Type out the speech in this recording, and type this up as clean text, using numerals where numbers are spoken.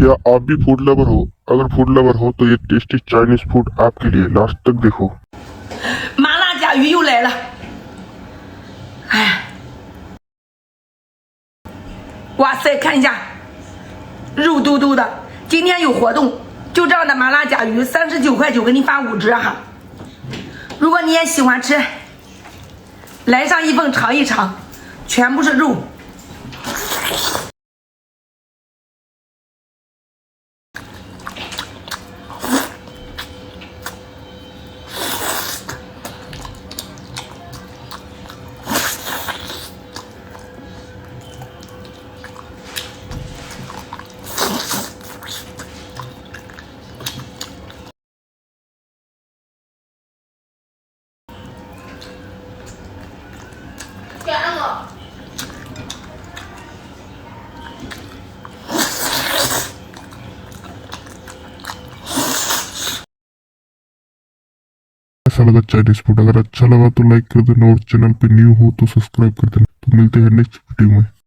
क्या आप भी फूड लवर हो? अगर फूड लवर हो तो ये टेस्टी चाइनीज फूड आपके लिए, लास्ट तक देखो।麻辣甲鱼又来了，哎，哇塞，看一下，肉嘟嘟的。今天有活动，就这样的麻辣甲鱼39.9给你发5只哈。如果你也喜欢吃，来上一份尝一尝，全部是肉。干了。ऐसा लगा चाइनीज फूड? अगर अच्छा लगा तो लाइक कर देना और चैनल पे न्यू हो तो सब्सक्राइब कर देना। तो मिलते हैं नेक्स्ट वीडियो में।